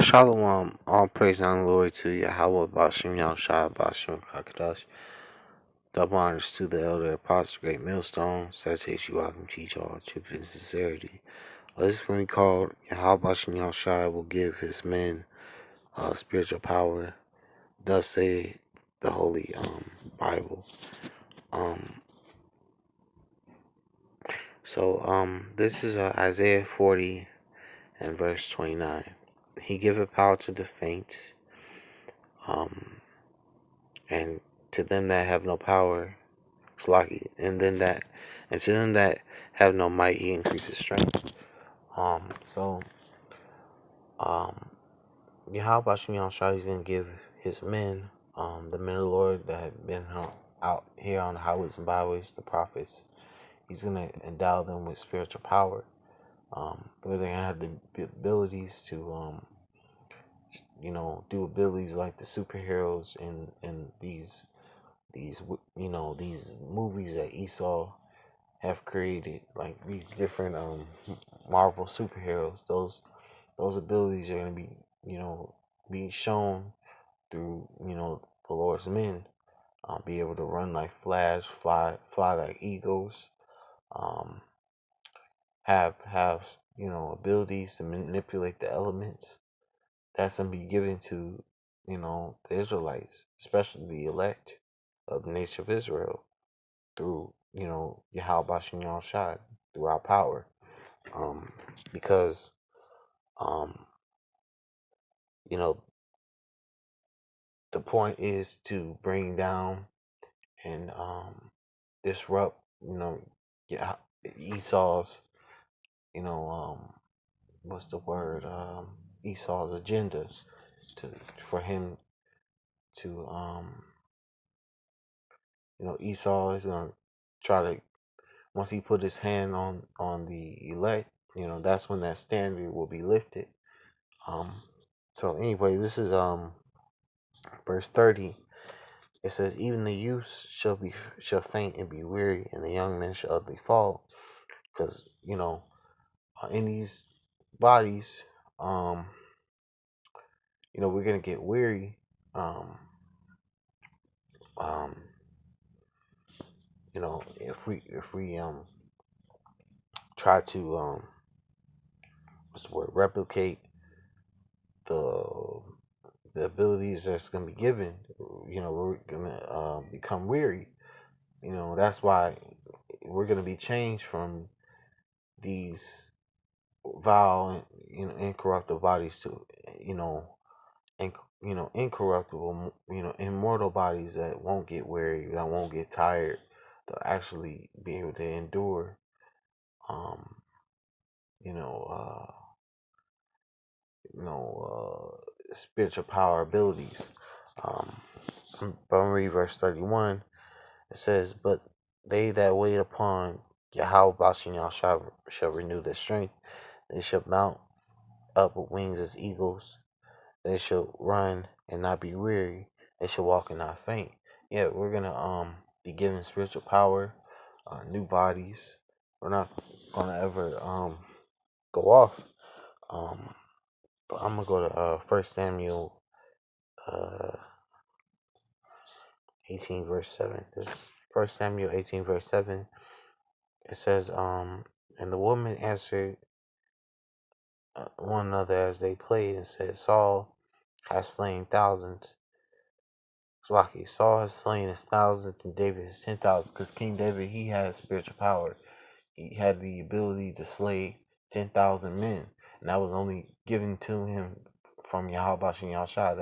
Shalom, all praise and glory to Yahawah, Bahasham, Yahawashi, Bahasham, Kakadash. Double honors to the elder apostle, great millstone. Citation you can teach all truth and sincerity. This one we called Yahawah, Bahasham, Yahawashi will give his men spiritual power. Thus say the Holy Bible. This is Isaiah 40 and verse 29. He giveth power to the faint, and to them that have no power, Slaki, and to them that have no might, he increases strength. Um, so, um, Yahawah Shah is gonna give his men, the men of the Lord that have been out here on the highways and byways, the prophets. He's gonna endow them with spiritual power, where they're gonna have the abilities to, do abilities like the superheroes and these these movies that Esau have created, like these different Marvel superheroes. Those abilities are gonna be be shown through the Lord's men. Be able to run like Flash, fly like eagles. Um, have abilities to manipulate the elements. That's gonna be given to the Israelites, especially the elect of the nation of Israel, through Yahawah Shai, through our power. Because um, you know the point is to bring down and disrupt yeah Esau's what's the word Esau's agenda to for him to Esau is gonna try to, once he put his hand on the elect, that's when that standard will be lifted. um so anyway, this is verse 30. It says, even the youths shall faint and be weary, and the young men shall utterly fall. Because in these bodies, we're gonna get weary. Um, um, if we try to what's the word, replicate the abilities that's gonna be given, we're gonna become weary. That's why we're gonna be changed from these vile, incorruptible bodies to, and incorruptible, immortal bodies that won't get weary, that won't get tired. They'll actually be able to endure, um, you know, uh, spiritual power abilities. But I'm read verse 31. It says, "But they that wait upon Yahawah shall renew their strength. They shall mount up with wings as eagles. They shall run and not be weary. They shall walk and not faint." Yeah, we're gonna be given spiritual power, new bodies. We're not gonna ever go off. But I'm gonna go to 1 Samuel uh 18 verse 7. This 1 Samuel 18 verse 7. It says, and the woman answered one another as they played and said, Saul has slain thousands. Lucky Saul has slain his thousands and David his 10,000. Because King David, he had spiritual power. He had the ability to slay 10,000 men, and that was only given to him from Yahawah Shai.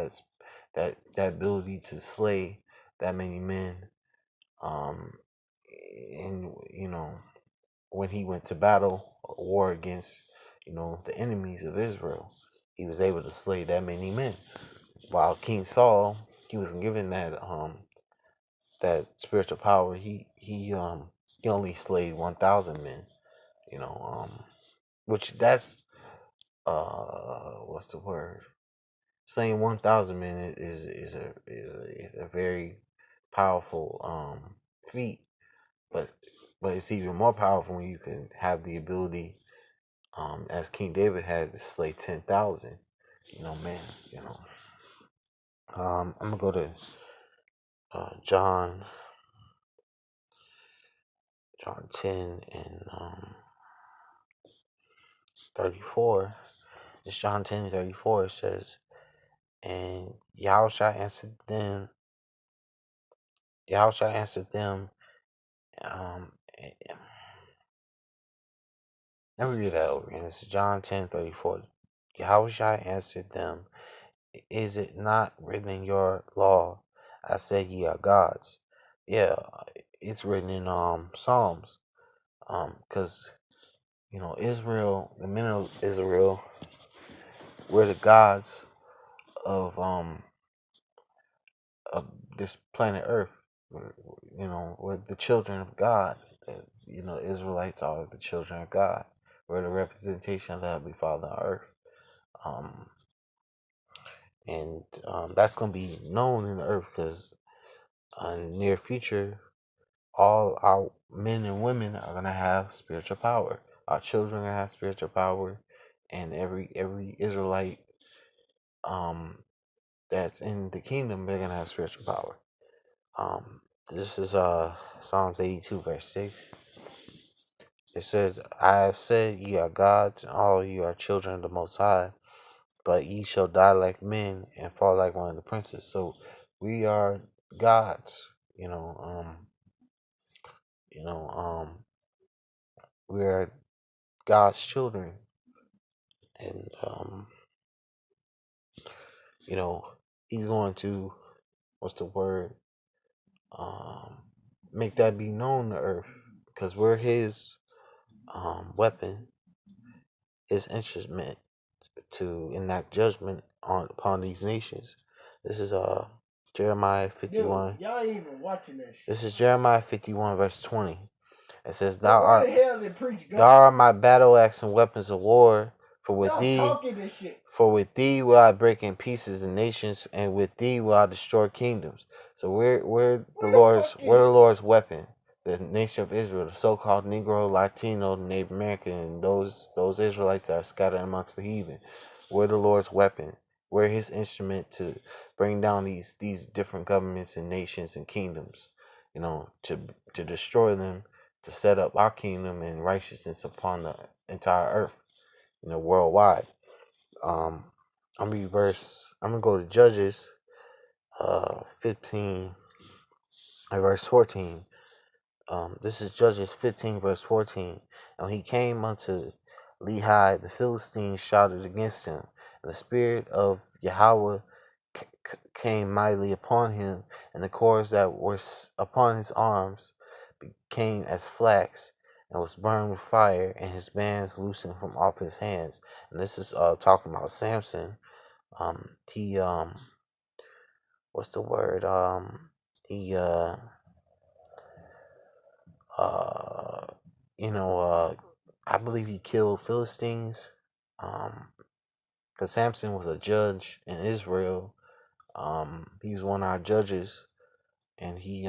That ability to slay that many men. And when he went to battle, a war against the enemies of Israel, he was able to slay that many men. While King Saul, he was given that spiritual power. He only slayed 1,000 men. Which that's what's the word? Slaying 1,000 men is a very powerful feat, but it's even more powerful when you can have the ability, as King David had, to slay 10,000. man, I'm gonna go to John 10 and 34. It's John 10 and 34. It says, and Yahawashi answered them, um, eh, let me read that over again. This is John 10:34. Yahawashi answered them, is it not written in your law, I said ye are gods? Yeah, it's written in Psalms. Because Israel, the men of Israel, were the gods of this planet Earth. We're the children of God. Israelites are the children of God. We're the representation of the Heavenly Father on earth. And that's going to be known in the earth because in the near future, all our men and women are going to have spiritual power. Our children are going to have spiritual power. And every Israelite that's in the kingdom, they're going to have spiritual power. This is Psalms 82, verse 6. It says, I have said ye are gods, and all of you are children of the Most High, but ye shall die like men and fall like one of the princes. So we are gods, we are God's children, and He's going to, what's the word? Make that be known to earth, because we're His weapon, His instrument to enact judgment upon these nations. This is Jeremiah 51. Dude, y'all ain't even watching that shit. This is Jeremiah 51, verse 20. It says, So where the hell they preach God? Thou art my battle axe and weapons of war, for with y'all thee talking this shit. For with thee will I break in pieces the nations, and with thee will I destroy kingdoms. So we're the Lord's weapon. The nation of Israel, the so-called Negro, Latino, Native American, and those Israelites that are scattered amongst the heathen. We're the Lord's weapon. We're His instrument to bring down these different governments and nations and kingdoms. To destroy them, to set up our kingdom and righteousness upon the entire earth. Worldwide. I'm gonna go to Judges 15 and verse 14. This is Judges 15 verse 14. And when he came unto Lehi, the Philistines shouted against him, and the spirit of Yahawah came mightily upon him, and the cords that were upon his arms became as flax, and was burned with fire, and his bands loosened from off his hands. And this is talking about Samson. He what's the word? He uh I believe he killed Philistines. Because Samson was a judge in Israel. He was one of our judges, and he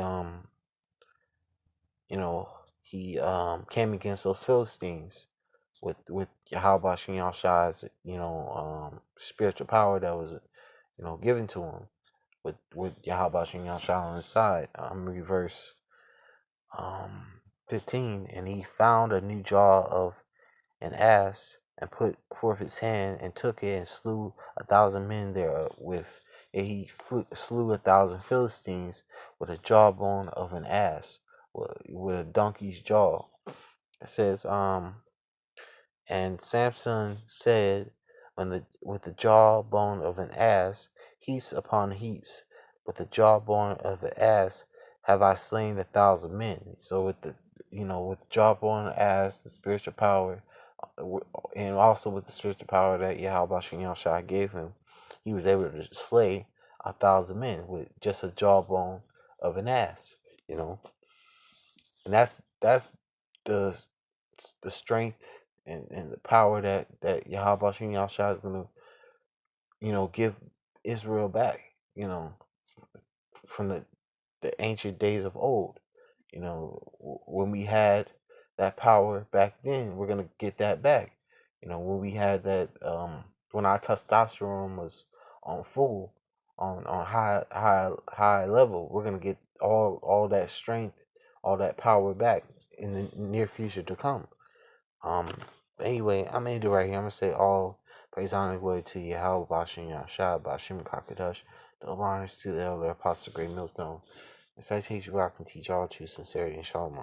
came against those Philistines with Yahawashi Yahshua's spiritual power that was given to him with Yahawashi Yahshua on his side. Reverse 15. And he found a new jaw of an ass, and put forth his hand, and took it, and slew 1,000 men therewith. And he slew 1,000 Philistines with a jawbone of an ass, with a donkey's jaw. It says, and Samson said, with the jawbone of an ass, heaps upon heaps, with the jawbone of an ass have I slain 1,000 men. So with with jawbone of ass, the spiritual power, and also with the spiritual power that Yahawah gave him, he was able to slay 1,000 men with just a jawbone of an ass. And that's the strength and the power that Yahawah is gonna give Israel back. From the ancient days of old. When we had that power back then, we're gonna get that back. When we had that when our testosterone was on full, on high level, we're gonna get all that strength, all that power back in the near future to come. Um. Anyway, I'm gonna do right here. I'm gonna say all praise, honor, and glory to Yahawah, Bahasham, Yahawah, Bahasham, Kakadash. Double honors to the elder apostle, great millstone. The citation where I can teach all truth, sincerity, and shalom.